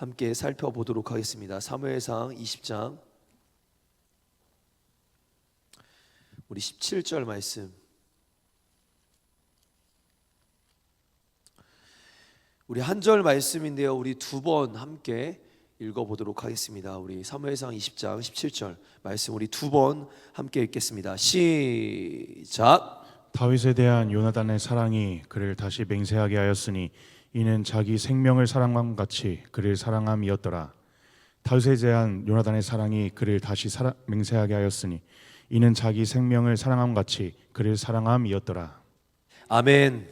함께 살펴보도록 하겠습니다. 사무엘상 20장 우리 17절 말씀, 우리 한 절 말씀인데요, 우리 두 번 함께 읽어보도록 하겠습니다. 우리 사무엘상 20장 17절 말씀 우리 두 번 함께 읽겠습니다. 시작. 다윗에 대한 요나단의 사랑이 그를 다시 맹세하게 하였으니 이는 자기 생명을 사랑함 같이 그를 사랑함이었더라. 다윗에 대한 요나단의 사랑이 그를 다시 맹세하게 하였으니 이는 자기 생명을 사랑함 같이 그를 사랑함이었더라. 아멘.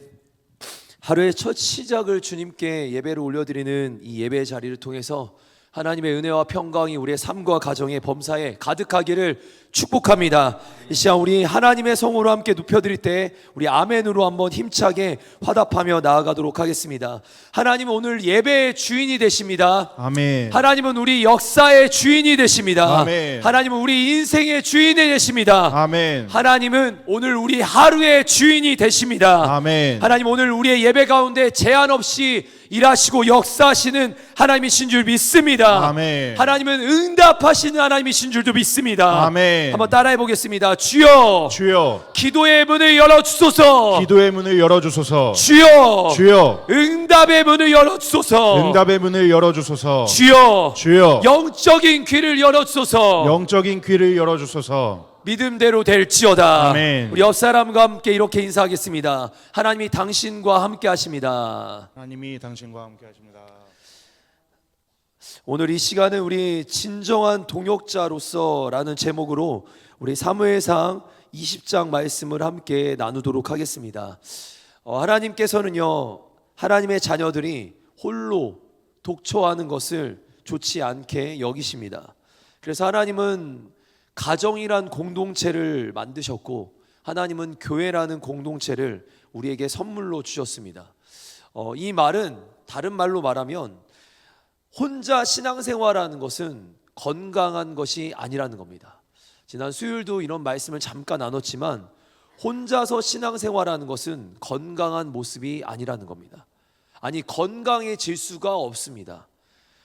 하루의 첫 시작을 주님께 예배를 올려드리는 이 예배 자리를 통해서 하나님의 은혜와 평강이 우리의 삶과 가정의 범사에 가득하기를 축복합니다. 이 시간 우리 하나님의 성으로 함께 눕혀드릴 때 우리 아멘으로 한번 힘차게 화답하며 나아가도록 하겠습니다. 하나님은 오늘 예배의 주인이 되십니다. 아멘. 하나님은 우리 역사의 주인이 되십니다. 아멘. 하나님은 우리 인생의 주인이 되십니다. 아멘. 하나님은 오늘 우리 하루의 주인이 되십니다. 아멘. 하나님 오늘 우리의 예배 가운데 제한 없이 일하시고 역사하시는 하나님이신 줄 믿습니다. 아멘. 하나님은 응답하시는 하나님이신 줄도 믿습니다. 아멘. 한번 따라해 보겠습니다. 주여, 주여, 기도의 문을 열어 주소서. 기도의 문을 열어 주소서. 주여, 주여, 응답의 문을 열어 주소서. 응답의 문을 열어 주소서. 주여, 주여, 영적인 귀를 열어 주소서. 영적인 귀를 열어 주소서. 믿음대로 될지어다. 아멘. 우리 옆 사람과 함께 이렇게 인사하겠습니다. 하나님이 당신과 함께 하십니다. 하나님이 당신과 함께 하십니다. 오늘 이 시간은 우리 진정한 동역자로서라는 제목으로 우리 사무엘상 20장 말씀을 함께 나누도록 하겠습니다. 하나님께서는요, 하나님의 자녀들이 홀로 독처하는 것을 좋지 않게 여기십니다. 그래서 하나님은 가정이란 공동체를 만드셨고 하나님은 교회라는 공동체를 우리에게 선물로 주셨습니다. 이 말은 다른 말로 말하면 혼자 신앙생활하는 것은 건강한 것이 아니라는 겁니다. 지난 수요일도 이런 말씀을 잠깐 나눴지만 혼자서 신앙생활하는 것은 건강한 모습이 아니라는 겁니다. 아니, 건강해질 수가 없습니다.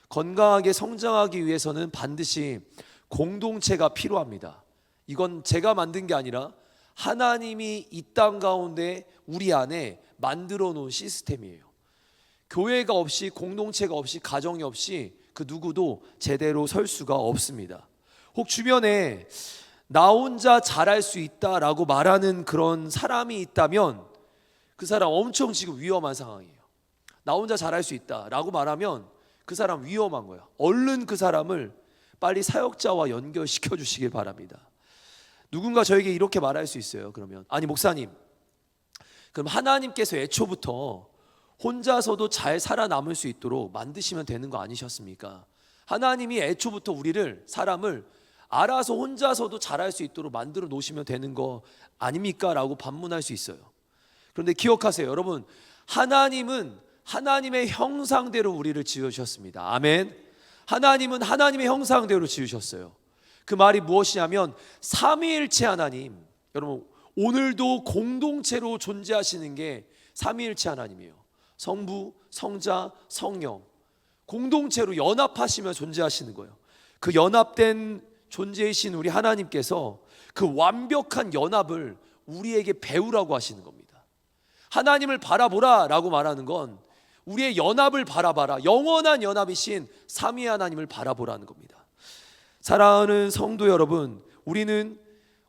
건강하게 성장하기 위해서는 반드시 공동체가 필요합니다. 이건 제가 만든 게 아니라 하나님이 이 땅 가운데 우리 안에 만들어 놓은 시스템이에요. 교회가 없이, 공동체가 없이, 가정이 없이 그 누구도 제대로 설 수가 없습니다. 혹 주변에 나 혼자 잘할 수 있다라고 말하는 그런 사람이 있다면 그 사람 엄청 지금 위험한 상황이에요. 나 혼자 잘할 수 있다라고 말하면 그 사람 위험한 거예요. 얼른 그 사람을 빨리 사역자와 연결시켜 주시길 바랍니다. 누군가 저에게 이렇게 말할 수 있어요. 그러면, 아니 목사님, 그럼 하나님께서 애초부터 혼자서도 잘 살아남을 수 있도록 만드시면 되는 거 아니셨습니까? 하나님이 애초부터 우리를, 사람을 알아서 혼자서도 잘할 수 있도록 만들어 놓으시면 되는 거 아닙니까? 라고 반문할 수 있어요. 그런데 기억하세요, 여러분, 하나님은 하나님의 형상대로 우리를 지으셨습니다. 아멘. 하나님은 하나님의 형상대로 지으셨어요. 그 말이 무엇이냐면 삼위일체 하나님, 여러분 오늘도 공동체로 존재하시는 게 삼위일체 하나님이에요. 성부, 성자, 성령 공동체로 연합하시며 존재하시는 거예요. 그 연합된 존재이신 우리 하나님께서 그 완벽한 연합을 우리에게 배우라고 하시는 겁니다. 하나님을 바라보라 라고 말하는 건 우리의 연합을 바라봐라, 영원한 연합이신 삼위 하나님을 바라보라는 겁니다. 사랑하는 성도 여러분, 우리는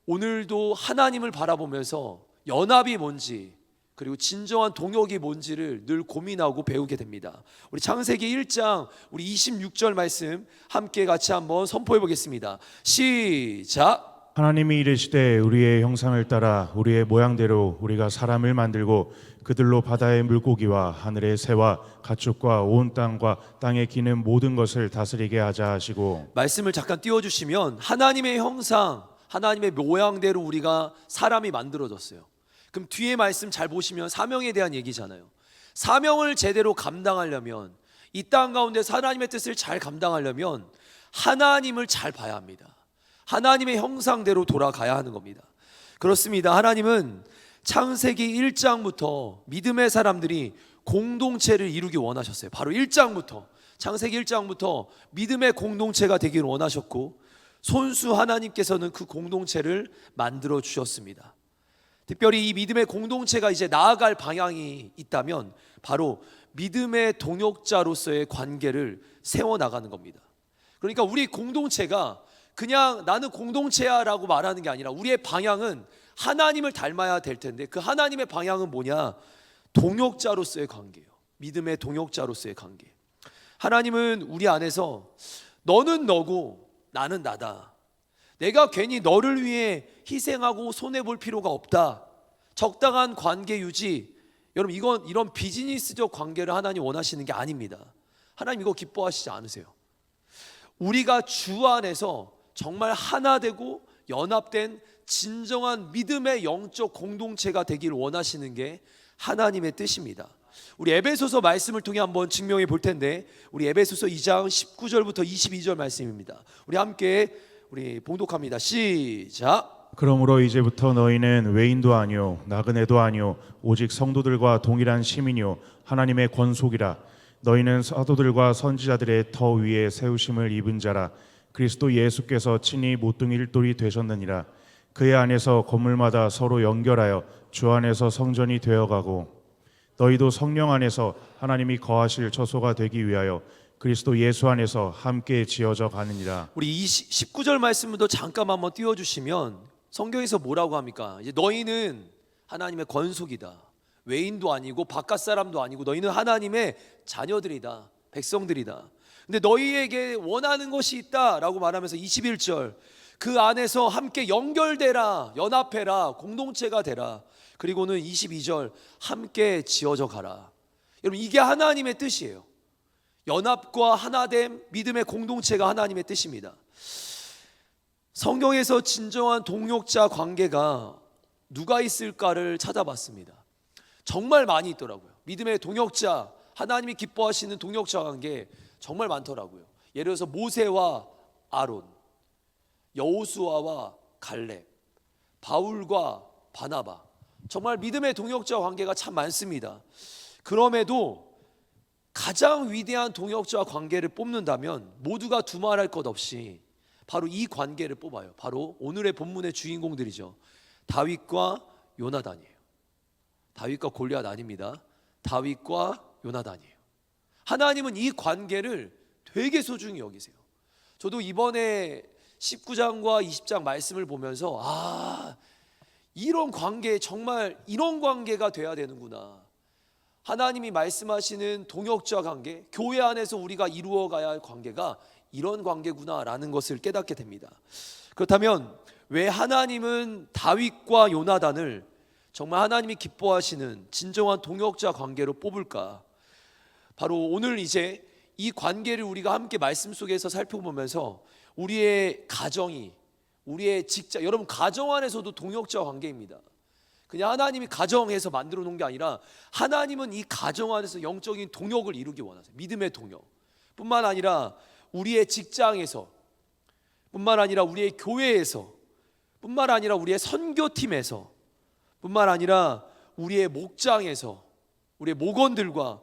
오늘도 하나님을 바라보면서 연합이 뭔지, 그리고 진정한 동역이 뭔지를 늘 고민하고 배우게 됩니다. 우리 창세기 1장 우리 26절 말씀 함께 같이 한번 선포해 보겠습니다. 시작. 하나님이 이르시되 우리의 형상을 따라 우리의 모양대로 우리가 사람을 만들고 그들로 바다의 물고기와 하늘의 새와 가축과 온 땅과 땅에 기는 모든 것을 다스리게 하자 하시고. 말씀을 잠깐 띄워주시면 하나님의 형상, 하나님의 모양대로 우리가 사람이 만들어졌어요. 그럼 뒤에 말씀 잘 보시면 사명에 대한 얘기잖아요. 사명을 제대로 감당하려면, 이 땅 가운데 하나님의 뜻을 잘 감당하려면 하나님을 잘 봐야 합니다. 하나님의 형상대로 돌아가야 하는 겁니다. 그렇습니다. 하나님은 창세기 1장부터 믿음의 사람들이 공동체를 이루기 원하셨어요. 바로 1장부터 창세기 1장부터 믿음의 공동체가 되기를 원하셨고 손수 하나님께서는 그 공동체를 만들어 주셨습니다. 특별히 이 믿음의 공동체가 이제 나아갈 방향이 있다면 바로 믿음의 동역자로서의 관계를 세워나가는 겁니다. 그러니까 우리 공동체가 그냥 나는 공동체야 라고 말하는 게 아니라 우리의 방향은 하나님을 닮아야 될 텐데 그 하나님의 방향은 뭐냐? 동역자로서의 관계예요. 믿음의 동역자로서의 관계. 하나님은 우리 안에서 너는 너고 나는 나다. 내가 괜히 너를 위해 희생하고 손해볼 필요가 없다. 적당한 관계 유지. 여러분 이런 비즈니스적 관계를 하나님 원하시는 게 아닙니다. 하나님 이거 기뻐하시지 않으세요. 우리가 주 안에서 정말 하나 되고 연합된 진정한 믿음의 영적 공동체가 되기를 원하시는 게 하나님의 뜻입니다. 우리 에베소서 말씀을 통해 한번 증명해 볼 텐데 우리 에베소서 2장 19절부터 22절 말씀입니다. 우리 함께 봉독합니다. 시작. 그러므로 이제부터 너희는 외인도 아니요 나그네도 아니요 오직 성도들과 동일한 시민이요 하나님의 권속이라. 너희는 사도들과 선지자들의 터 위에 세우심을 입은 자라. 그리스도 예수께서 친히 모퉁이 일돌이 되셨느니라. 그의 안에서 건물마다 서로 연결하여 주 안에서 성전이 되어가고 너희도 성령 안에서 하나님이 거하실 처소가 되기 위하여 그리스도 예수 안에서 함께 지어져 가느니라. 우리 19절 말씀도 잠깐 한번 띄워주시면 성경에서 뭐라고 합니까? 이제 너희는 하나님의 권속이다. 외인도 아니고 바깥 사람도 아니고 너희는 하나님의 자녀들이다. 백성들이다. 근데 너희에게 원하는 것이 있다라고 말하면서 21절 그 안에서 함께 연결되라, 연합해라, 공동체가 되라. 그리고는 22절 함께 지어져 가라. 여러분 이게 하나님의 뜻이에요. 연합과 하나됨, 믿음의 공동체가 하나님의 뜻입니다. 성경에서 진정한 동역자 관계가 누가 있을까를 찾아봤습니다. 정말 많이 있더라고요. 믿음의 동역자, 하나님이 기뻐하시는 동역자 관계 정말 많더라고요. 예를 들어서 모세와 아론, 여호수아와 갈렙, 바울과 바나바, 정말 믿음의 동역자 관계가 참 많습니다. 그럼에도 가장 위대한 동역자 관계를 뽑는다면 모두가 두말할 것 없이 바로 이 관계를 뽑아요. 바로 오늘의 본문의 주인공들이죠. 다윗과 요나단이에요. 다윗과 골리앗 아닙니다. 다윗과 요나단이에요. 하나님은 이 관계를 되게 소중히 여기세요. 저도 이번에 19장과 20장 말씀을 보면서 이런 관계, 정말 이런 관계가 돼야 되는구나. 하나님이 말씀하시는 동역자 관계, 교회 안에서 우리가 이루어가야 할 관계가 이런 관계구나라는 것을 깨닫게 됩니다. 그렇다면 왜 하나님은 다윗과 요나단을 정말 하나님이 기뻐하시는 진정한 동역자 관계로 뽑을까? 바로 오늘 이제 이 관계를 우리가 함께 말씀 속에서 살펴보면서 우리의 가정이, 우리의 직장, 여러분 가정 안에서도 동역자 관계입니다. 그냥 하나님이 가정에서 만들어 놓은 게 아니라 하나님은 이 가정 안에서 영적인 동역을 이루기 원하세요. 믿음의 동역 뿐만 아니라 우리의 직장에서, 뿐만 아니라 우리의 교회에서, 뿐만 아니라 우리의 선교팀에서, 뿐만 아니라 우리의 목장에서, 우리의 목원들과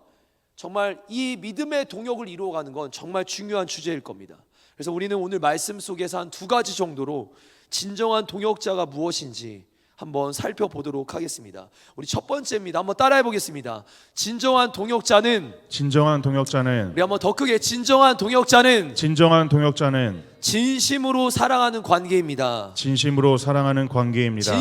정말 이 믿음의 동역을 이루어가는 건 정말 중요한 주제일 겁니다. 그래서 우리는 오늘 말씀 속에서 한 두 가지 정도로 진정한 동역자가 무엇인지 한번 살펴보도록 하겠습니다. 우리 첫 번째입니다. 한번 따라해 보겠습니다. 진정한 동역자는 우리 한번 더 크게 진정한 동역자는 진심으로 사랑하는 관계입니다. 진심으로 사랑하는 관계입니다.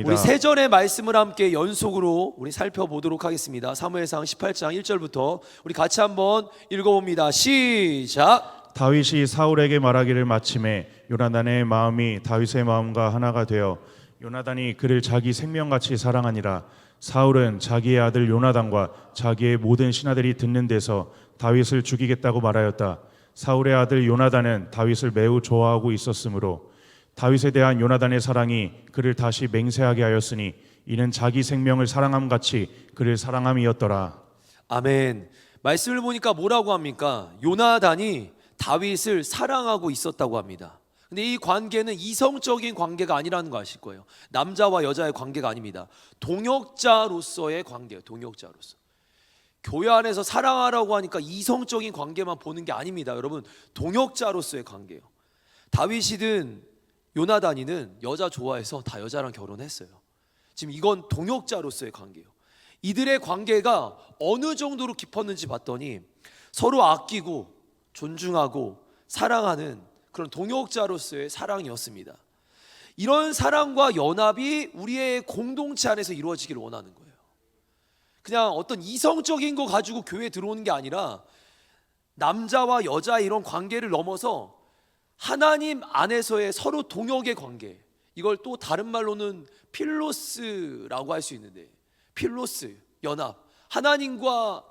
우리 세 절의 말씀을 함께 연속으로 우리 살펴보도록 하겠습니다. 사무엘상 18장 1절부터 우리 같이 한번 읽어봅니다. 시작. 다윗이 사울에게 말하기를 마침에 요나단의 마음이 다윗의 마음과 하나가 되어 요나단이 그를 자기 생명같이 사랑하니라. 사울은 자기의 아들 요나단과 자기의 모든 신하들이 듣는 데서 다윗을 죽이겠다고 말하였다. 사울의 아들 요나단은 다윗을 매우 좋아하고 있었으므로 다윗에 대한 요나단의 사랑이 그를 다시 맹세하게 하였으니 이는 자기 생명을 사랑함 같이 그를 사랑함이었더라. 아멘. 말씀을 보니까 뭐라고 합니까? 요나단이 다윗을 사랑하고 있었다고 합니다. 근데 이 관계는 이성적인 관계가 아니라는 거 아실 거예요. 남자와 여자의 관계가 아닙니다. 동역자로서의 관계예요. 동역자로서. 교회 안에서 사랑하라고 하니까 이성적인 관계만 보는 게 아닙니다. 여러분, 동역자로서의 관계예요. 다윗이든 요나단이든 여자 좋아해서 다 여자랑 결혼했어요. 지금 이건 동역자로서의 관계예요. 이들의 관계가 어느 정도로 깊었는지 봤더니 서로 아끼고 존중하고 사랑하는 그런 동역자로서의 사랑이었습니다. 이런 사랑과 연합이 우리의 공동체 안에서 이루어지기를 원하는 거예요. 그냥 어떤 이성적인 거 가지고 교회에 들어오는 게 아니라 남자와 여자의 이런 관계를 넘어서 하나님 안에서의 서로 동역의 관계, 이걸 또 다른 말로는 필로스라고 할 수 있는데, 필로스, 연합, 하나님과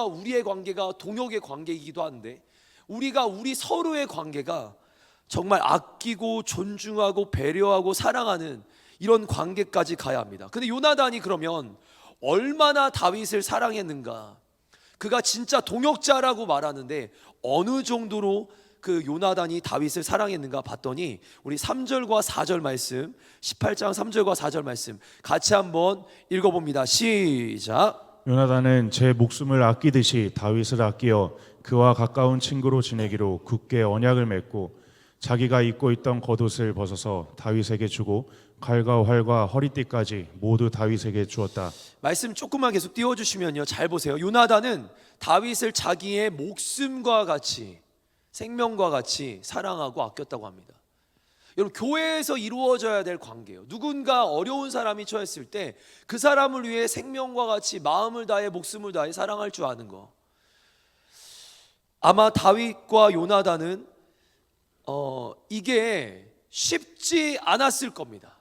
우리의 관계가 동역의 관계이기도 한데, 우리가 우리 서로의 관계가 정말 아끼고 존중하고 배려하고 사랑하는 이런 관계까지 가야 합니다. 근데 요나단이 그러면 얼마나 다윗을 사랑했는가? 그가 진짜 동역자라고 말하는데 어느 정도로 그 요나단이 다윗을 사랑했는가 봤더니 우리 3절과 4절 말씀, 18장 3절과 4절 말씀 같이 한번 읽어봅니다. 시작. 요나단은 제 목숨을 아끼듯이 다윗을 아끼어 그와 가까운 친구로 지내기로 굳게 언약을 맺고 자기가 입고 있던 겉옷을 벗어서 다윗에게 주고 칼과 활과 허리띠까지 모두 다윗에게 주었다. 말씀 조금만 계속 띄워주시면요, 잘 보세요. 요나단은 다윗을 자기의 목숨과 같이, 생명과 같이 사랑하고 아꼈다고 합니다. 여러분, 교회에서 이루어져야 될 관계예요. 누군가 어려운 사람이 처했을 때 그 사람을 위해 생명과 같이 마음을 다해 목숨을 다해 사랑할 줄 아는 거. 아마 다윗과 요나단은 이게 쉽지 않았을 겁니다.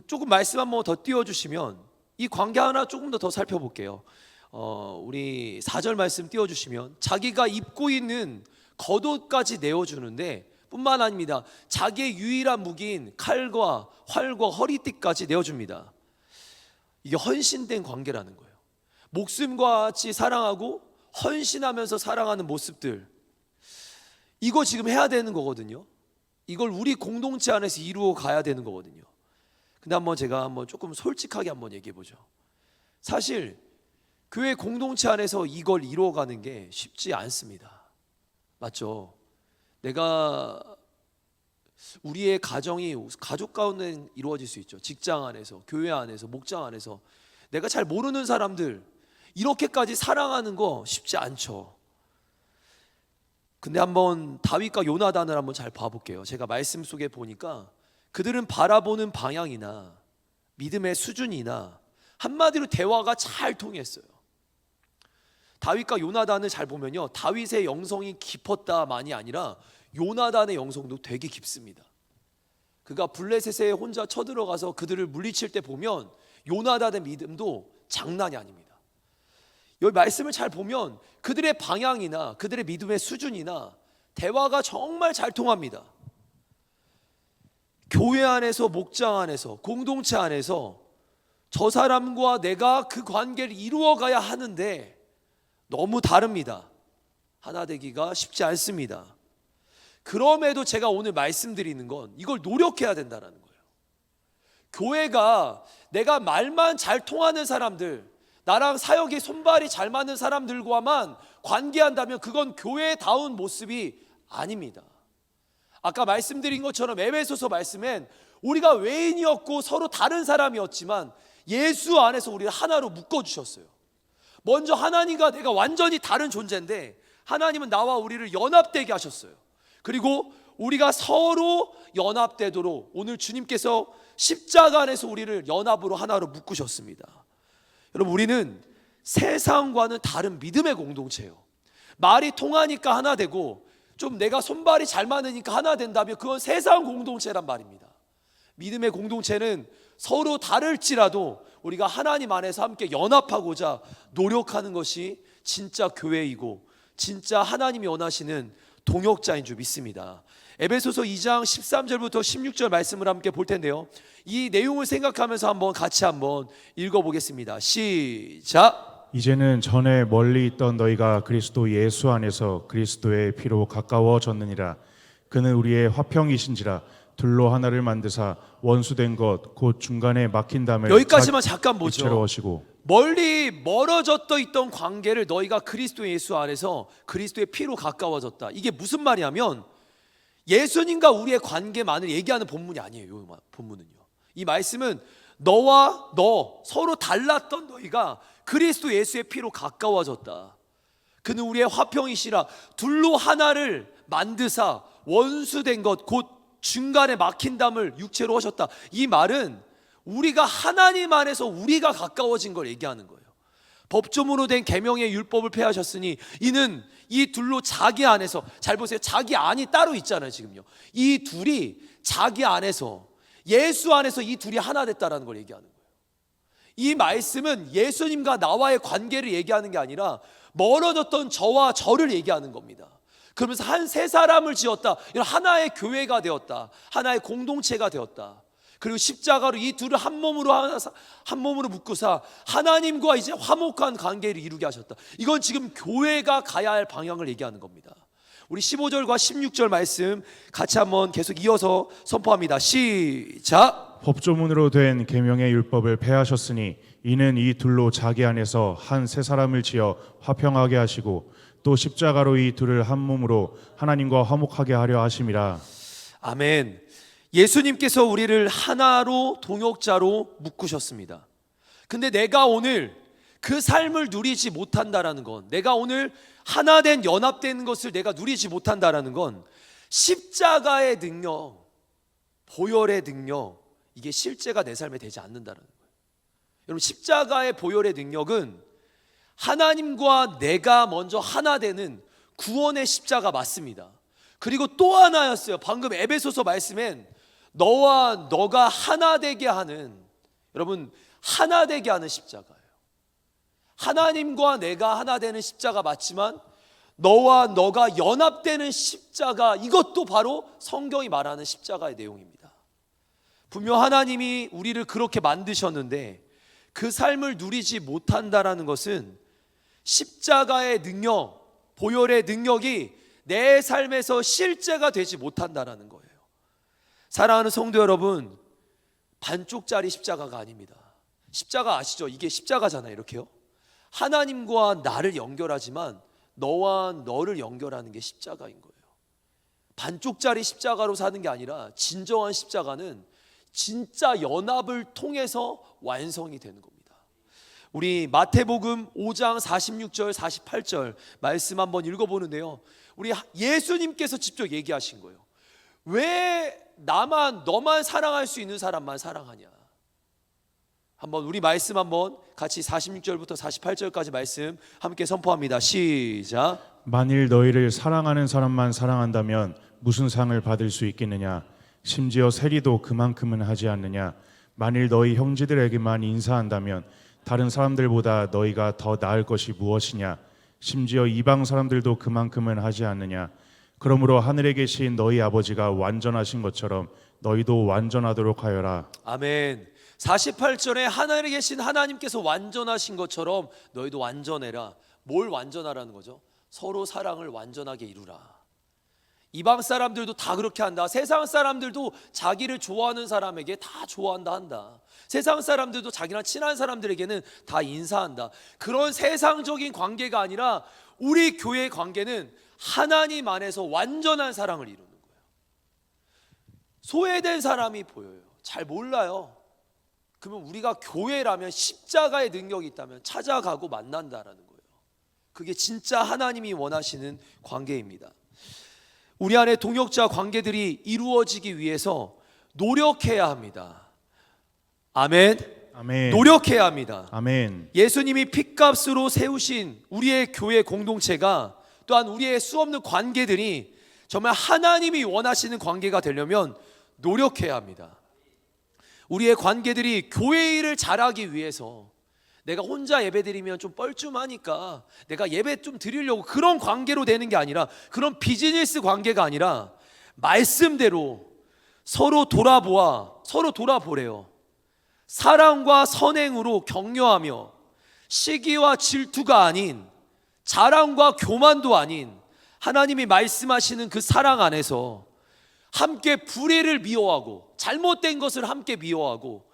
조금 말씀 한번 더 띄워주시면 이 관계 하나 조금 더 살펴볼게요. 우리 4절 말씀 띄워주시면 자기가 입고 있는 겉옷까지 내어주는데 뿐만 아닙니다. 자기의 유일한 무기인 칼과 활과 허리띠까지 내어줍니다. 이게 헌신된 관계라는 거예요. 목숨과 같이 사랑하고 헌신하면서 사랑하는 모습들, 이거 지금 해야 되는 거거든요. 이걸 우리 공동체 안에서 이루어 가야 되는 거거든요. 근데 제가 조금 솔직하게 한번 얘기해 보죠. 사실 교회 공동체 안에서 이걸 이루어가는 게 쉽지 않습니다. 맞죠? 우리의 가정이 가족 가운데 이루어질 수 있죠. 직장 안에서, 교회 안에서, 목장 안에서 내가 잘 모르는 사람들 이렇게까지 사랑하는 거 쉽지 않죠. 근데 한번 다윗과 요나단을 한번 잘 봐볼게요. 제가 말씀 속에 보니까 그들은 바라보는 방향이나 믿음의 수준이나 한마디로 대화가 잘 통했어요. 다윗과 요나단을 잘 보면요, 다윗의 영성이 깊었다만이 아니라 요나단의 영성도 되게 깊습니다. 그가 블레셋에 혼자 쳐들어가서 그들을 물리칠 때 보면 요나단의 믿음도 장난이 아닙니다. 여기 말씀을 잘 보면 그들의 방향이나 그들의 믿음의 수준이나 대화가 정말 잘 통합니다. 교회 안에서, 목장 안에서, 공동체 안에서 저 사람과 내가 그 관계를 이루어가야 하는데 너무 다릅니다. 하나 되기가 쉽지 않습니다. 그럼에도 제가 오늘 말씀드리는 건 이걸 노력해야 된다는 거예요. 교회가 내가 말만 잘 통하는 사람들, 나랑 사역에 손발이 잘 맞는 사람들과만 관계한다면 그건 교회다운 모습이 아닙니다. 아까 말씀드린 것처럼 에베소서 말씀엔 우리가 외인이었고 서로 다른 사람이었지만 예수 안에서 우리를 하나로 묶어주셨어요. 먼저 하나님과 내가 완전히 다른 존재인데 하나님은 나와 우리를 연합되게 하셨어요. 그리고 우리가 서로 연합되도록 오늘 주님께서 십자가 안에서 우리를 연합으로 하나로 묶으셨습니다. 여러분, 우리는 세상과는 다른 믿음의 공동체예요. 말이 통하니까 하나 되고 좀 내가 손발이 잘 맞으니까 하나 된다면 그건 세상 공동체란 말입니다. 믿음의 공동체는 서로 다를지라도 우리가 하나님 안에서 함께 연합하고자 노력하는 것이 진짜 교회이고 진짜 하나님이 원하시는 동역자인 줄 믿습니다. 에베소서 2장 13절부터 16절 말씀을 함께 볼 텐데요, 이 내용을 생각하면서 같이 읽어보겠습니다. 시작. 이제는 전에 멀리 있던 너희가 그리스도 예수 안에서 그리스도의 피로 가까워졌느니라. 그는 우리의 화평이신지라 둘로 하나를 만드사 원수된 것 곧 중간에 막힌 담을 여기까지만 잠깐 보죠. 이채로 하시고. 멀리 멀어졌던 있던 관계를 너희가 그리스도 예수 안에서 그리스도의 피로 가까워졌다. 이게 무슨 말이냐면 예수님과 우리의 관계만을 얘기하는 본문이 아니에요. 이 본문은요. 이 말씀은 너와 너 서로 달랐던 너희가 그리스도 예수의 피로 가까워졌다. 그는 우리의 화평이시라 둘로 하나를 만드사 원수된 것 곧 중간에 막힌 담을 육체로 하셨다. 이 말은 우리가 하나님 안에서 우리가 가까워진 걸 얘기하는 거예요. 법조문으로 된 계명의 율법을 폐하셨으니 이는 이 둘로 자기 안에서, 잘 보세요, 자기 안이 따로 있잖아요. 지금요 이 둘이 자기 안에서 예수 안에서 이 둘이 하나 됐다라는 걸 얘기하는 거예요. 이 말씀은 예수님과 나와의 관계를 얘기하는 게 아니라 멀어졌던 저와 저를 얘기하는 겁니다. 그러면서 한 세 사람을 지었다. 이런 하나의 교회가 되었다. 하나의 공동체가 되었다. 그리고 십자가로 이 둘을 한 몸으로 묶으사 하나님과 이제 화목한 관계를 이루게 하셨다. 이건 지금 교회가 가야 할 방향을 얘기하는 겁니다. 우리 15절과 16절 말씀 같이 한번 계속 이어서 선포합니다. 시작. 법조문으로 된 계명의 율법을 폐하셨으니 이는 이 둘로 자기 안에서 한 세 사람을 지어 화평하게 하시고 또 십자가로 이 둘을 한 몸으로 하나님과 화목하게 하려 하심이라. 아멘. 예수님께서 우리를 하나로 동역자로 묶으셨습니다. 근데 내가 오늘 그 삶을 누리지 못한다라는 건, 내가 오늘 하나 된 연합된 것을 내가 누리지 못한다라는 건 십자가의 능력, 보혈의 능력, 이게 실제가 내 삶에 되지 않는다는 거예요. 여러분, 십자가의 보혈의 능력은 하나님과 내가 먼저 하나 되는 구원의 십자가 맞습니다. 그리고 또 하나였어요. 방금 에베소서 말씀엔 너와 너가 하나 되게 하는, 여러분, 하나 되게 하는 십자가예요. 하나님과 내가 하나 되는 십자가 맞지만 너와 너가 연합되는 십자가, 이것도 바로 성경이 말하는 십자가의 내용입니다. 분명 하나님이 우리를 그렇게 만드셨는데 그 삶을 누리지 못한다라는 것은 십자가의 능력, 보혈의 능력이 내 삶에서 실제가 되지 못한다라는 거예요. 사랑하는 성도 여러분, 반쪽짜리 십자가가 아닙니다. 십자가 아시죠? 이게 십자가잖아요. 이렇게요. 하나님과 나를 연결하지만 너와 너를 연결하는 게 십자가인 거예요. 반쪽짜리 십자가로 사는 게 아니라 진정한 십자가는 진짜 연합을 통해서 완성이 되는 겁니다. 우리 마태복음 5장 46절 48절 말씀 한번 읽어보는데요, 우리 예수님께서 직접 얘기하신 거예요. 왜 너만 사랑할 수 있는 사람만 사랑하냐. 한번 우리 말씀 한번 같이 46절부터 48절까지 말씀 함께 선포합니다. 시작. 만일 너희를 사랑하는 사람만 사랑한다면 무슨 상을 받을 수 있겠느냐. 심지어 세리도 그만큼은 하지 않느냐. 만일 너희 형제들에게만 인사한다면 다른 사람들보다 너희가 더 나을 것이 무엇이냐. 심지어 이방 사람들도 그만큼은 하지 않느냐. 그러므로 하늘에 계신 너희 아버지가 완전하신 것처럼 너희도 완전하도록 하여라. 아멘. 48절에 하늘에 계신 하나님께서 완전하신 것처럼 너희도 완전해라. 뭘 완전하라는 거죠? 서로 사랑을 완전하게 이루라. 이방 사람들도 다 그렇게 한다. 세상 사람들도 자기를 좋아하는 사람에게 다 좋아한다 한다. 세상 사람들도 자기랑 친한 사람들에게는 다 인사한다. 그런 세상적인 관계가 아니라 우리 교회의 관계는 하나님 안에서 완전한 사랑을 이루는 거예요. 소외된 사람이 보여요. 잘 몰라요. 그러면 우리가 교회라면 십자가의 능력이 있다면 찾아가고 만난다라는 거예요. 그게 진짜 하나님이 원하시는 관계입니다. 우리 안에 동역자 관계들이 이루어지기 위해서 노력해야 합니다. 아멘. 아멘. 노력해야 합니다. 아멘. 예수님이 핏값으로 세우신 우리의 교회 공동체가, 또한 우리의 수없는 관계들이 정말 하나님이 원하시는 관계가 되려면 노력해야 합니다. 우리의 관계들이 교회 일을 잘하기 위해서, 내가 혼자 예배드리면 좀 뻘쭘하니까 내가 예배 좀 드리려고 그런 관계로 되는 게 아니라, 그런 비즈니스 관계가 아니라 말씀대로 서로 돌아보래요. 사랑과 선행으로 격려하며 시기와 질투가 아닌, 자랑과 교만도 아닌 하나님이 말씀하시는 그 사랑 안에서 함께 불의를 미워하고 잘못된 것을 함께 미워하고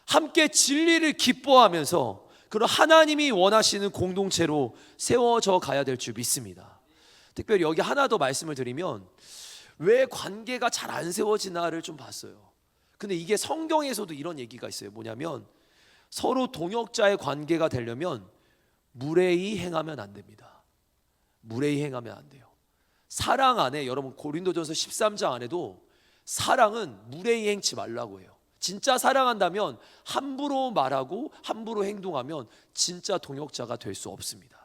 함께 진리를 기뻐하면서 그런 하나님이 원하시는 공동체로 세워져 가야 될 줄 믿습니다. 특별히 여기 하나 더 말씀을 드리면, 왜 관계가 잘 안 세워지나를 좀 봤어요. 근데 이게 성경에서도 이런 얘기가 있어요. 뭐냐면 서로 동역자의 관계가 되려면 무례히 행하면 안 됩니다. 무례히 행하면 안 돼요. 사랑 안에, 여러분 고린도전서 13장 안에도 사랑은 무례히 행치 말라고 해요. 진짜 사랑한다면 함부로 말하고 함부로 행동하면 진짜 동역자가 될 수 없습니다.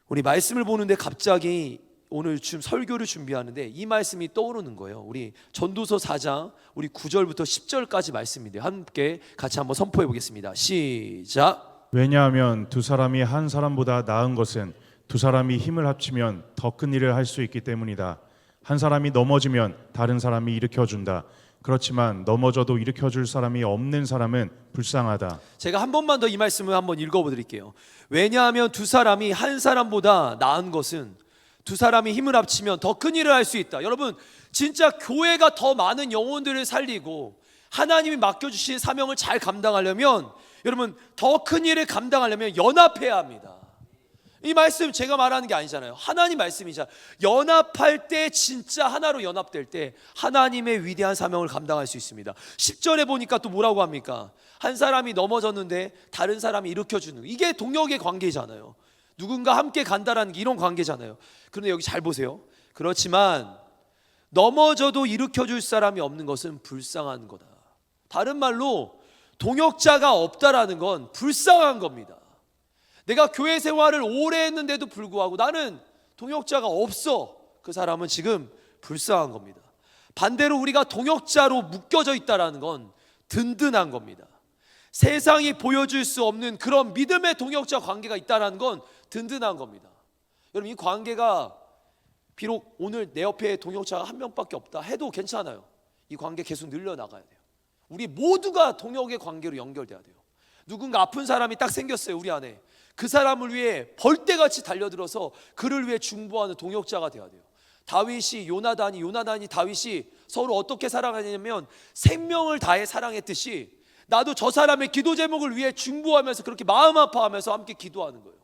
우리 말씀을 보는데 갑자기 오늘 지금 설교를 준비하는데 이 말씀이 떠오르는 거예요. 우리 전도서 4장 우리 9절부터 10절까지 말씀인데 함께 같이 한번 선포해 보겠습니다. 시작. 왜냐하면 두 사람이 한 사람보다 나은 것은 두 사람이 힘을 합치면 더 큰 일을 할 수 있기 때문이다. 한 사람이 넘어지면 다른 사람이 일으켜준다. 그렇지만 넘어져도 일으켜줄 사람이 없는 사람은 불쌍하다. 제가 한 번만 더 이 말씀을 한번 읽어드릴게요. 왜냐하면 두 사람이 한 사람보다 나은 것은 두 사람이 힘을 합치면 더 큰 일을 할 수 있다. 여러분, 진짜 교회가 더 많은 영혼들을 살리고 하나님이 맡겨주신 사명을 잘 감당하려면, 여러분 더 큰 일을 감당하려면 연합해야 합니다. 이 말씀 제가 말하는 게 아니잖아요. 하나님 말씀이잖아요. 연합할 때, 진짜 하나로 연합될 때 하나님의 위대한 사명을 감당할 수 있습니다. 10절에 보니까 또 뭐라고 합니까? 한 사람이 넘어졌는데 다른 사람이 일으켜주는, 이게 동역의 관계잖아요. 누군가 함께 간다라는 게 이런 관계잖아요. 그런데 여기 잘 보세요. 그렇지만 넘어져도 일으켜줄 사람이 없는 것은 불쌍한 거다. 다른 말로 동역자가 없다라는 건 불쌍한 겁니다. 내가 교회 생활을 오래 했는데도 불구하고 나는 동역자가 없어. 그 사람은 지금 불쌍한 겁니다. 반대로 우리가 동역자로 묶여져 있다는 건 든든한 겁니다. 세상이 보여줄 수 없는 그런 믿음의 동역자 관계가 있다는 건 든든한 겁니다. 여러분, 이 관계가 비록 오늘 내 옆에 동역자가 한 명밖에 없다 해도 괜찮아요. 이 관계 계속 늘려나가야 돼요. 우리 모두가 동역의 관계로 연결돼야 돼요. 누군가 아픈 사람이 딱 생겼어요, 우리 안에. 그 사람을 위해 벌떼같이 달려들어서 그를 위해 중보하는 동역자가 돼야 돼요. 다윗이 요나단이 다윗이 서로 어떻게 사랑하냐면 생명을 다해 사랑했듯이 나도 저 사람의 기도 제목을 위해 중보하면서 그렇게 마음 아파하면서 함께 기도하는 거예요.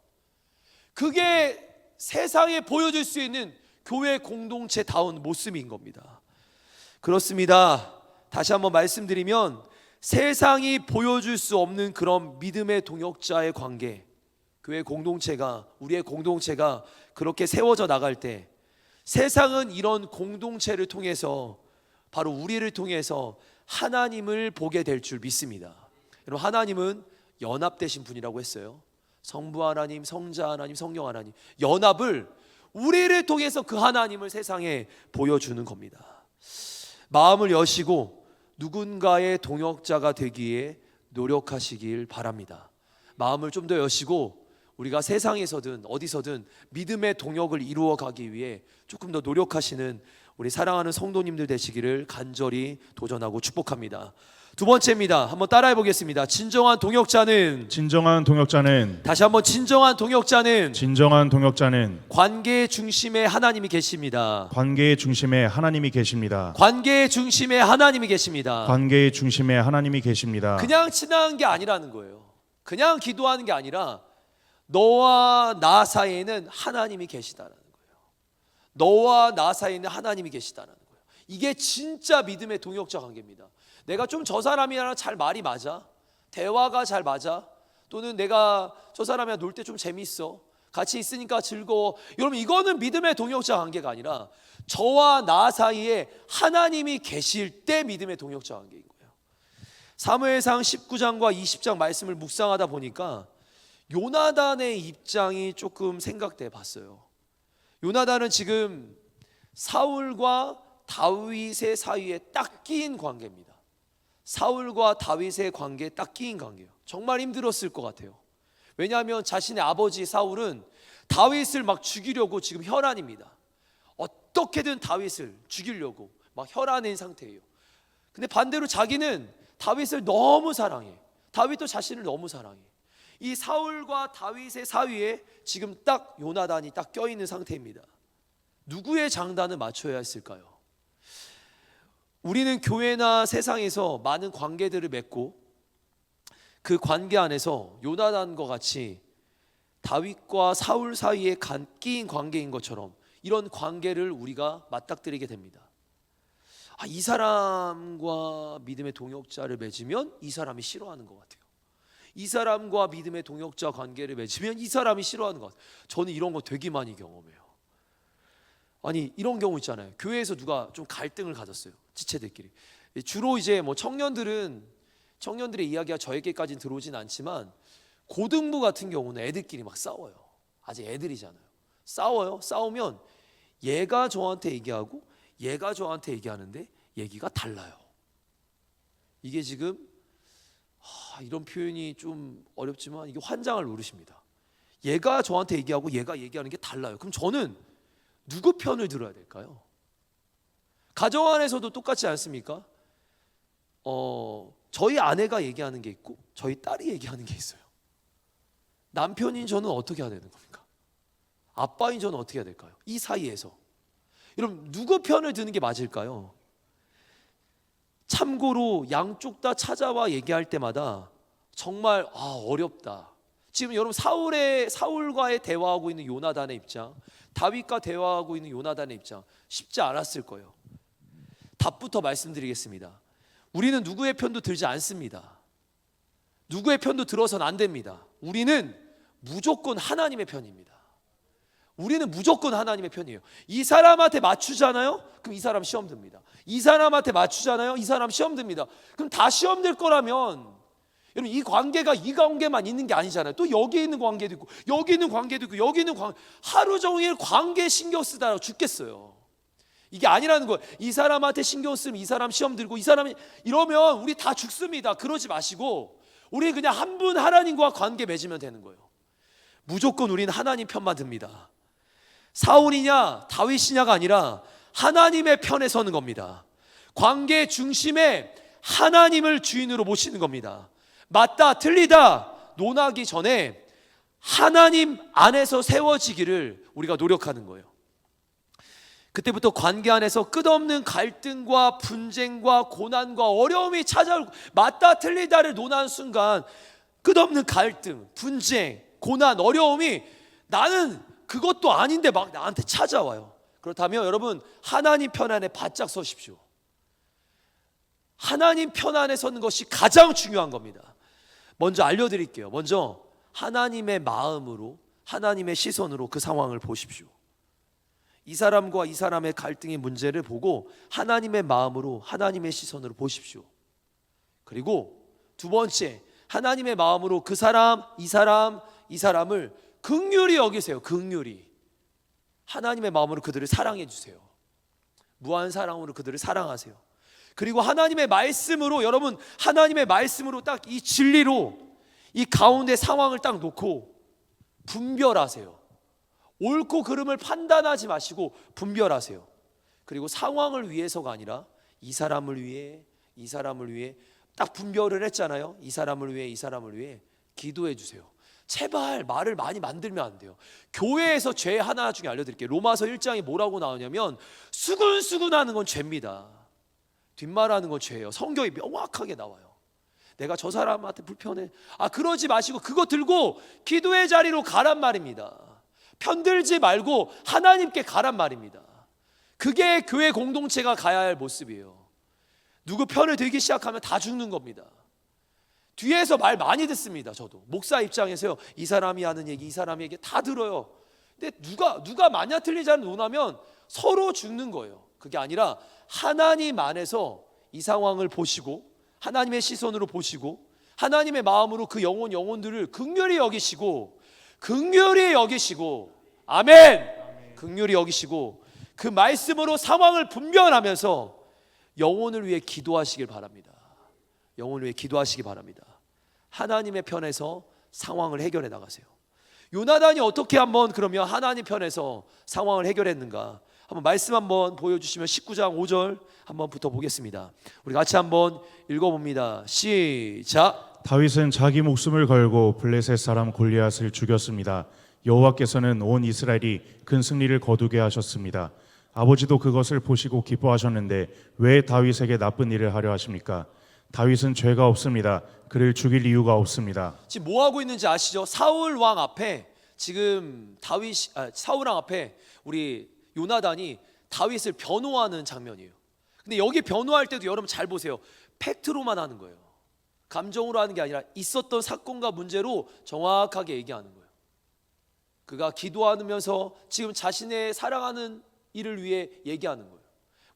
그게 세상에 보여줄 수 있는 교회 공동체다운 모습인 겁니다. 그렇습니다. 다시 한번 말씀드리면 세상이 보여줄 수 없는 그런 믿음의 동역자의 관계, 교회 공동체가, 우리의 공동체가 그렇게 세워져 나갈 때 세상은 이런 공동체를 통해서, 바로 우리를 통해서 하나님을 보게 될 줄 믿습니다. 여러분, 하나님은 연합되신 분이라고 했어요. 성부 하나님, 성자 하나님, 성령 하나님, 연합을 우리를 통해서 그 하나님을 세상에 보여주는 겁니다. 마음을 여시고 누군가의 동역자가 되기에 노력하시길 바랍니다. 마음을 좀 더 여시고 우리가 세상에서든 어디서든 믿음의 동역을 이루어 가기 위해 조금 더 노력하시는 우리 사랑하는 성도님들 되시기를 간절히 도전하고 축복합니다. 두 번째입니다. 한번 따라해 보겠습니다. 진정한 동역자는 다시 한번 진정한 동역자는 관계의 중심에 하나님이 계십니다. 관계의 중심에 하나님이 계십니다. 관계의 중심에 하나님이 계십니다. 관계의 중심에 하나님이 계십니다. 그냥 친한 게 아니라는 거예요. 그냥 기도하는 게 아니라 너와 나 사이에는 하나님이 계시다라는 거예요. 너와 나 사이에는 하나님이 계시다라는 거예요. 이게 진짜 믿음의 동역자 관계입니다. 내가 좀 저 사람이랑 잘 말이 맞아, 대화가 잘 맞아, 또는 내가 저 사람이랑 놀 때 좀 재밌어, 같이 있으니까 즐거워. 여러분, 이거는 믿음의 동역자 관계가 아니라 저와 나 사이에 하나님이 계실 때 믿음의 동역자 관계인 거예요. 사무엘상 19장과 20장 말씀을 묵상하다 보니까 요나단의 입장이 조금 생각돼 봤어요. 요나단은 지금 사울과 다윗의 사이에 딱 끼인 관계입니다. 사울과 다윗의 관계에 딱 끼인 관계예요. 정말 힘들었을 것 같아요. 왜냐하면 자신의 아버지 사울은 다윗을 막 죽이려고 지금 혈안입니다. 어떻게든 다윗을 죽이려고 막 혈안인 상태예요. 근데 반대로 자기는 다윗을 너무 사랑해. 다윗도 자신을 너무 사랑해. 이 사울과 다윗의 사이에 지금 딱 요나단이 딱 껴있는 상태입니다. 누구의 장단을 맞춰야 했을까요? 우리는 교회나 세상에서 많은 관계들을 맺고 그 관계 안에서 요나단과 같이 다윗과 사울 사이에 끼인 관계인 것처럼 이런 관계를 우리가 맞닥뜨리게 됩니다. 이 사람과 믿음의 동역자를 맺으면 이 사람이 싫어하는 것 같아요. 이 사람과 믿음의 동역자 관계를 맺으면 이 사람이 싫어하는 것 같아요. 저는 이런 거 되게 많이 경험해요. 아니 이런 경우 있잖아요. 교회에서 누가 좀 갈등을 가졌어요. 지체들끼리. 주로 이제 뭐 청년들의 이야기가 저에게까지는 들어오진 않지만 고등부 같은 경우는 애들끼리 막 싸워요. 아직 애들이잖아요. 싸워요. 싸우면 얘가 저한테 얘기하고 얘가 저한테 얘기하는데 얘기가 달라요. 이게 지금 이런 표현이 좀 어렵지만 이게 환장을 노리십니다. 얘가 저한테 얘기하고 얘가 얘기하는 게 달라요. 그럼 저는 누구 편을 들어야 될까요? 가정 안에서도 똑같지 않습니까? 저희 아내가 얘기하는 게 있고 저희 딸이 얘기하는 게 있어요. 남편인 저는 어떻게 해야 되는 겁니까? 아빠인 저는 어떻게 해야 될까요? 이 사이에서 여러분 누구 편을 드는 게 맞을까요? 참고로 양쪽 다 찾아와 얘기할 때마다 정말 어렵다. 지금 여러분 사울과의 대화하고 있는 요나단의 입장, 다윗과 대화하고 있는 요나단의 입장 쉽지 않았을 거예요. 답부터 말씀드리겠습니다. 우리는 누구의 편도 들지 않습니다. 누구의 편도 들어서는 안 됩니다. 우리는 무조건 하나님의 편입니다. 우리는 무조건 하나님의 편이에요. 이 사람한테 맞추잖아요? 그럼 이 사람 시험 듭니다. 이 사람한테 맞추잖아요? 이 사람 시험 듭니다. 그럼 다 시험 될 거라면 여러분 이 관계가 이 관계만 있는 게 아니잖아요. 또 여기 있는 관계도 있고 여기 있는 관계도 있고 여기 있는 관계, 하루 종일 관계 신경 쓰다가 죽겠어요. 이게 아니라는 거예요. 이 사람한테 신경 쓰면 이 사람 시험 들고 이 사람이 이러면 우리 다 죽습니다. 그러지 마시고 우리 그냥 한 분 하나님과 관계 맺으면 되는 거예요. 무조건 우리는 하나님 편만 듭니다. 사울이냐 다윗이냐가 아니라 하나님의 편에 서는 겁니다. 관계 중심에 하나님을 주인으로 모시는 겁니다. 맞다 틀리다 논하기 전에 하나님 안에서 세워지기를 우리가 노력하는 거예요. 그때부터 관계 안에서 끝없는 갈등과 분쟁과 고난과 어려움이 찾아오고 맞다 틀리다를 논하는 순간 끝없는 갈등, 분쟁, 고난, 어려움이 나는 그것도 아닌데 막 나한테 찾아와요. 그렇다면 여러분 하나님 편 안에 바짝 서십시오. 하나님 편 안에 서는 것이 가장 중요한 겁니다. 먼저 알려드릴게요. 먼저 하나님의 마음으로 하나님의 시선으로 그 상황을 보십시오. 이 사람과 이 사람의 갈등의 문제를 보고 하나님의 마음으로 하나님의 시선으로 보십시오. 그리고 두 번째 하나님의 마음으로 그 사람, 이 사람을 긍휼히 여기세요. 긍휼히 하나님의 마음으로 그들을 사랑해 주세요. 무한 사랑으로 그들을 사랑하세요. 그리고 하나님의 말씀으로 여러분 하나님의 말씀으로 딱 이 진리로 이 가운데 상황을 딱 놓고 분별하세요. 옳고 그름을 판단하지 마시고 분별하세요. 그리고 상황을 위해서가 아니라 이 사람을 위해 딱 분별을 했잖아요. 이 사람을 위해 기도해 주세요. 제발 말을 많이 만들면 안 돼요. 교회에서 죄 하나 중에 알려드릴게요. 로마서 1장에 뭐라고 나오냐면 수근수근하는 건 죄입니다. 뒷말하는 건 죄예요. 성경이 명확하게 나와요. 내가 저 사람한테 불편해. 그러지 마시고 그거 들고 기도의 자리로 가란 말입니다. 편들지 말고 하나님께 가란 말입니다. 그게 교회 공동체가 가야 할 모습이에요. 누구 편을 들기 시작하면 다 죽는 겁니다. 뒤에서 말 많이 듣습니다. 저도 목사 입장에서요. 이 사람이 하는 얘기, 이 사람의 얘기 다 들어요. 근데 누가 맞냐 틀리자는 논하면 서로 죽는 거예요. 그게 아니라 하나님 안에서 이 상황을 보시고 하나님의 시선으로 보시고 하나님의 마음으로 그 영혼들을 긍휼히 여기시고 아멘. 긍휼히 여기시고 그 말씀으로 상황을 분별하면서 영혼을 위해 기도하시길 바랍니다. 영혼을 위해 기도하시기 바랍니다. 하나님의 편에서 상황을 해결해 나가세요. 요나단이 어떻게 한번 그러면 하나님 편에서 상황을 해결했는가? 한번 말씀 한번 보여주시면 19장 5절 한번부터 보겠습니다. 우리 같이 한번 읽어봅니다. 시작. 다윗은 자기 목숨을 걸고 블레셋 사람 골리앗을 죽였습니다. 여호와께서는 온 이스라엘이 큰 승리를 거두게 하셨습니다. 아버지도 그것을 보시고 기뻐하셨는데 왜 다윗에게 나쁜 일을 하려 하십니까? 다윗은 죄가 없습니다. 그를 죽일 이유가 없습니다. 지금 뭐 하고 있는지 아시죠? 사울 왕 앞에 지금 사울 왕 앞에 우리 요나단이 다윗을 변호하는 장면이에요. 근데 여기 변호할 때도 여러분 잘 보세요. 팩트로만 하는 거예요. 감정으로 하는 게 아니라 있었던 사건과 문제로 정확하게 얘기하는 거예요. 그가 기도하면서 지금 자신의 사랑하는 일을 위해 얘기하는 거예요.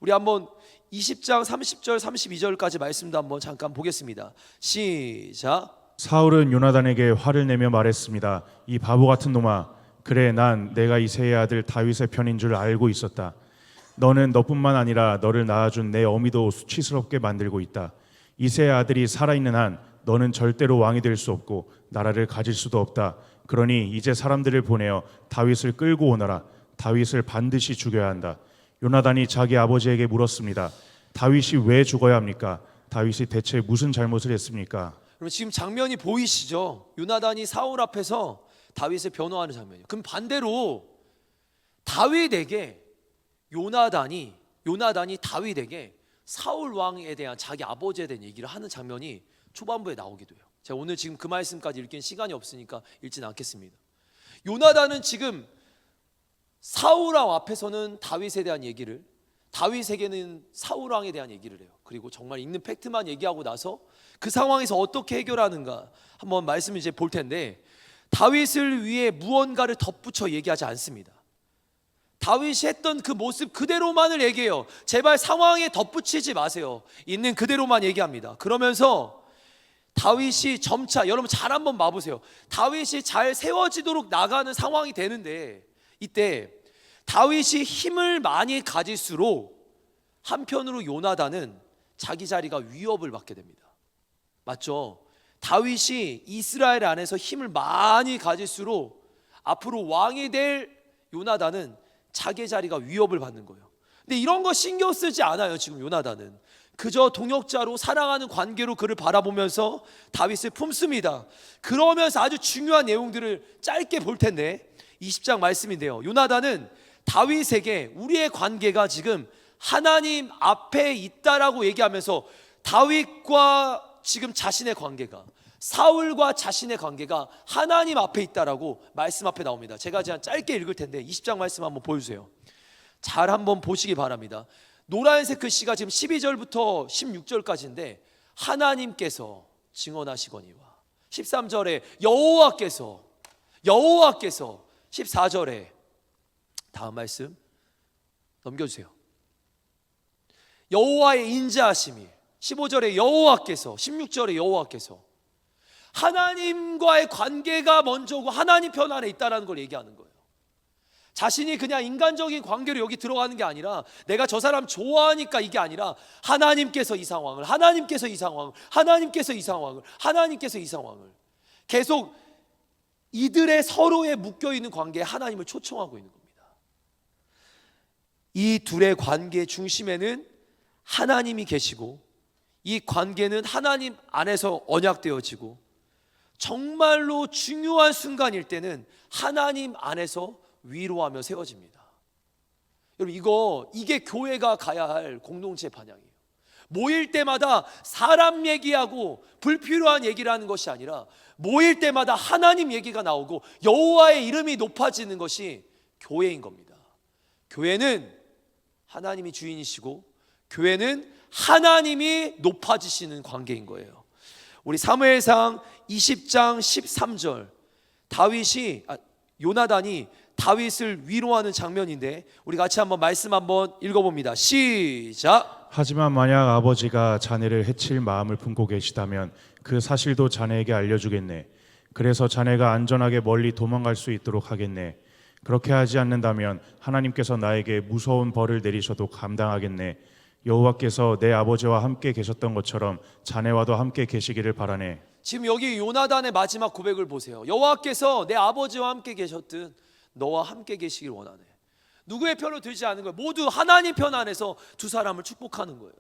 우리 한번 20장 30절 32절까지 말씀도 한번 잠깐 보겠습니다. 시작. 사울은 요나단에게 화를 내며 말했습니다. 이 바보 같은 놈아, 그래 난 내가 이새의 아들 다윗의 편인 줄 알고 있었다. 너는 너뿐만 아니라 너를 낳아준 내 어미도 수치스럽게 만들고 있다. 이새의 아들이 살아있는 한 너는 절대로 왕이 될 수 없고 나라를 가질 수도 없다. 그러니 이제 사람들을 보내어 다윗을 끌고 오너라. 다윗을 반드시 죽여야 한다. 요나단이 자기 아버지에게 물었습니다. 다윗이 왜 죽어야 합니까? 다윗이 대체 무슨 잘못을 했습니까? 그럼 지금 장면이 보이시죠? 요나단이 사울 앞에서 다윗을 변호하는 장면이에요. 그럼 반대로 다윗에게 요나단이 다윗에게 사울 왕에 대한 자기 아버지에 대한 얘기를 하는 장면이 초반부에 나오기도 해요. 제가 오늘 지금 그 말씀까지 읽긴 시간이 없으니까 읽지는 않겠습니다. 요나단은 지금 사울 왕 앞에서는 다윗에 대한 얘기를, 다윗에게는 사울 왕에 대한 얘기를 해요. 그리고 정말 있는 팩트만 얘기하고 나서 그 상황에서 어떻게 해결하는가 한번 말씀을 이제 볼 텐데, 다윗을 위해 무언가를 덧붙여 얘기하지 않습니다. 다윗이 했던 그 모습 그대로만을 얘기해요. 제발 상황에 덧붙이지 마세요. 있는 그대로만 얘기합니다. 그러면서 다윗이 점차, 여러분 잘 한번 봐보세요. 다윗이 잘 세워지도록 나가는 상황이 되는데, 이때 다윗이 힘을 많이 가질수록 한편으로 요나단은 자기 자리가 위협을 받게 됩니다. 맞죠? 다윗이 이스라엘 안에서 힘을 많이 가질수록 앞으로 왕이 될 요나단은 자기 자리가 위협을 받는 거예요. 근데 이런 거 신경 쓰지 않아요. 지금 요나단은 그저 동역자로 사랑하는 관계로 그를 바라보면서 다윗을 품습니다. 그러면서 아주 중요한 내용들을 짧게 볼 텐데 20장 말씀인데요, 요나단은 다윗에게 우리의 관계가 지금 하나님 앞에 있다라고 얘기하면서 다윗과 지금 자신의 관계가, 사울과 자신의 관계가 하나님 앞에 있다라고 말씀 앞에 나옵니다. 제가 그냥 짧게 읽을 텐데 20장 말씀 한번 보여주세요. 잘 한번 보시기 바랍니다. 노란색 글씨가 지금 12절부터 16절까지인데 하나님께서 증언하시거니와, 13절에 여호와께서 14절에 다음 말씀 넘겨주세요. 여호와의 인자하심이, 15절에 여호와께서, 16절에 여호와께서, 하나님과의 관계가 먼저고 하나님 편 안에 있다는 걸 얘기하는 거예요. 자신이 그냥 인간적인 관계로 여기 들어가는 게 아니라 내가 저 사람 좋아하니까 이게 아니라 하나님께서 이 상황을 계속 이들의 서로에 묶여있는 관계에 하나님을 초청하고 있는 겁니다. 이 둘의 관계 중심에는 하나님이 계시고, 이 관계는 하나님 안에서 언약되어지고, 정말로 중요한 순간일 때는 하나님 안에서 위로하며 세워집니다. 여러분 이게 교회가 가야 할 공동체 방향이에요. 모일 때마다 사람 얘기하고 불필요한 얘기를 하는 것이 아니라 모일 때마다 하나님 얘기가 나오고 여호와의 이름이 높아지는 것이 교회인 겁니다. 교회는 하나님이 주인이시고 교회는 하나님이 높아지시는 관계인 거예요. 우리 사무엘상 20장 13절, 요나단이 다윗을 위로하는 장면인데 우리 같이 한번 말씀 한번 읽어봅니다. 시작. 하지만 만약 아버지가 자네를 해칠 마음을 품고 계시다면 그 사실도 자네에게 알려주겠네. 그래서 자네가 안전하게 멀리 도망갈 수 있도록 하겠네. 그렇게 하지 않는다면 하나님께서 나에게 무서운 벌을 내리셔도 감당하겠네. 여호와께서 내 아버지와 함께 계셨던 것처럼 자네와도 함께 계시기를 바라네. 지금 여기 요나단의 마지막 고백을 보세요. 여호와께서 내 아버지와 함께 계셨든 너와 함께 계시길 원하네. 누구의 편을 들지 않는 거예요. 모두 하나님 편 안에서 두 사람을 축복하는 거예요.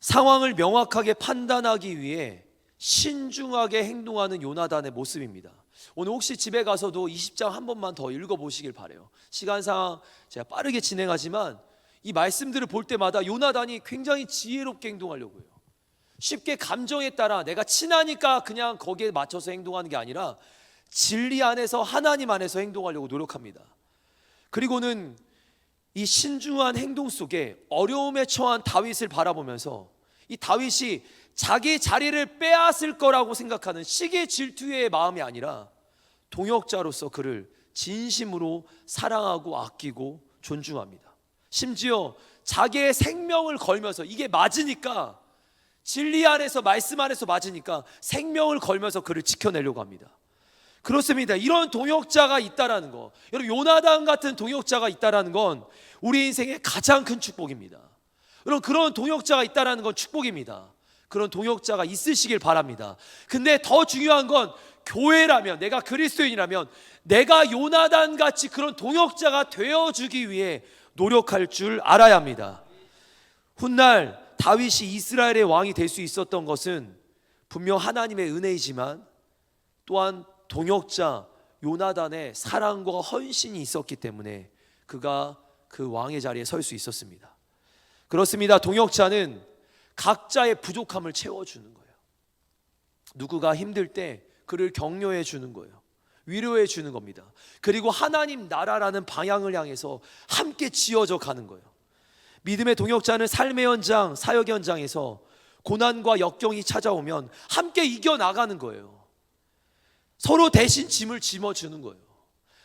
상황을 명확하게 판단하기 위해 신중하게 행동하는 요나단의 모습입니다. 오늘 혹시 집에 가서도 20장 한 번만 더 읽어보시길 바라요. 시간상 제가 빠르게 진행하지만 이 말씀들을 볼 때마다 요나단이 굉장히 지혜롭게 행동하려고 해요. 쉽게 감정에 따라 내가 친하니까 그냥 거기에 맞춰서 행동하는 게 아니라 진리 안에서 하나님 안에서 행동하려고 노력합니다. 그리고는 이 신중한 행동 속에 어려움에 처한 다윗을 바라보면서 이 다윗이 자기 자리를 빼앗을 거라고 생각하는 시기 질투의 마음이 아니라 동역자로서 그를 진심으로 사랑하고 아끼고 존중합니다. 심지어 자기의 생명을 걸면서 이게 맞으니까, 진리 안에서 말씀 안에서 맞으니까 생명을 걸면서 그를 지켜내려고 합니다. 그렇습니다. 이런 동역자가 있다라는 거, 여러분 요나단 같은 동역자가 있다라는 건 우리 인생의 가장 큰 축복입니다. 여러분 그런 동역자가 있다라는 건 축복입니다. 그런 동역자가 있으시길 바랍니다. 근데 더 중요한 건 교회라면, 내가 그리스도인이라면 내가 요나단 같이 그런 동역자가 되어주기 위해 노력할 줄 알아야 합니다. 훗날 다윗이 이스라엘의 왕이 될 수 있었던 것은 분명 하나님의 은혜이지만 또한 동역자 요나단의 사랑과 헌신이 있었기 때문에 그가 그 왕의 자리에 설 수 있었습니다. 그렇습니다. 동역자는 각자의 부족함을 채워주는 거예요. 누구가 힘들 때 그를 격려해 주는 거예요. 위로해 주는 겁니다. 그리고 하나님 나라라는 방향을 향해서 함께 지어져 가는 거예요. 믿음의 동역자는 삶의 현장, 사역 현장에서 고난과 역경이 찾아오면 함께 이겨나가는 거예요. 서로 대신 짐을 짊어주는 거예요.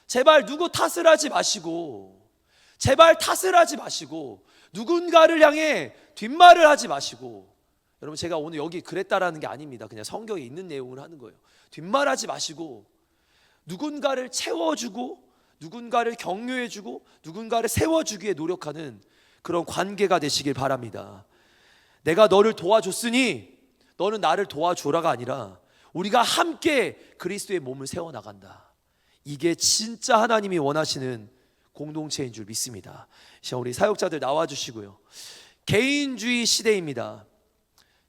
제발 누구 탓을 하지 마시고, 제발 탓을 하지 마시고, 누군가를 향해 뒷말을 하지 마시고. 여러분 제가 오늘 여기 그랬다라는 게 아닙니다. 그냥 성경에 있는 내용을 하는 거예요. 뒷말하지 마시고 누군가를 채워주고 누군가를 격려해주고 누군가를 세워주기에 노력하는 그런 관계가 되시길 바랍니다. 내가 너를 도와줬으니 너는 나를 도와줘라가 아니라 우리가 함께 그리스도의 몸을 세워나간다. 이게 진짜 하나님이 원하시는 공동체인 줄 믿습니다. 우리 사역자들 나와주시고요. 개인주의 시대입니다.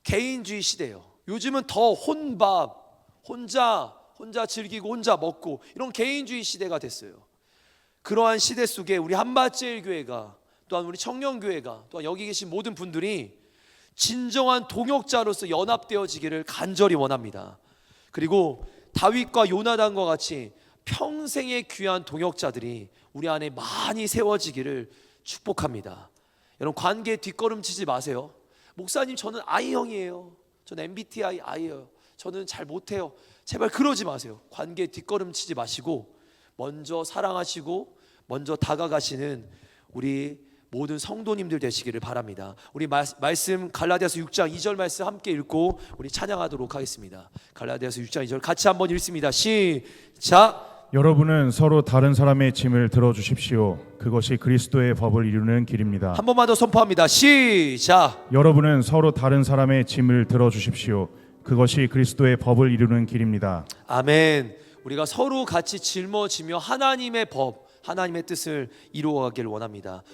개인주의 시대예요. 요즘은 더 혼밥, 혼자 즐기고 혼자 먹고 이런 개인주의 시대가 됐어요. 그러한 시대 속에 우리 한밭제일교회가, 또한 우리 청년교회가, 또한 여기 계신 모든 분들이 진정한 동역자로서 연합되어지기를 간절히 원합니다. 그리고 다윗과 요나단과 같이 평생의 귀한 동역자들이 우리 안에 많이 세워지기를 축복합니다. 여러분 관계에 뒷걸음치지 마세요. 목사님 저는 I형이에요. 저는 MBTI I예요. 저는 잘 못해요. 제발 그러지 마세요. 관계에 뒷걸음치지 마시고 먼저 사랑하시고 먼저 다가가시는 우리 모든 성도님들 되시기를 바랍니다. 우리 말씀 갈라디아서 6장 2절 말씀 함께 읽고 우리 찬양하도록 하겠습니다. 갈라디아서 6장 2절 같이 한번 읽습니다. 시작. 여러분은 서로 다른 사람의 짐을 들어주십시오. 그것이 그리스도의 법을 이루는 길입니다. 한 번만 더 선포합니다. 시작. 여러분은 서로 다른 사람의 짐을 들어주십시오. 그것이 그리스도의 법을 이루는 길입니다. 아멘. 우리가 서로 같이 짊어지며 하나님의 법, 하나님의 뜻을 이루어가길 원합니다.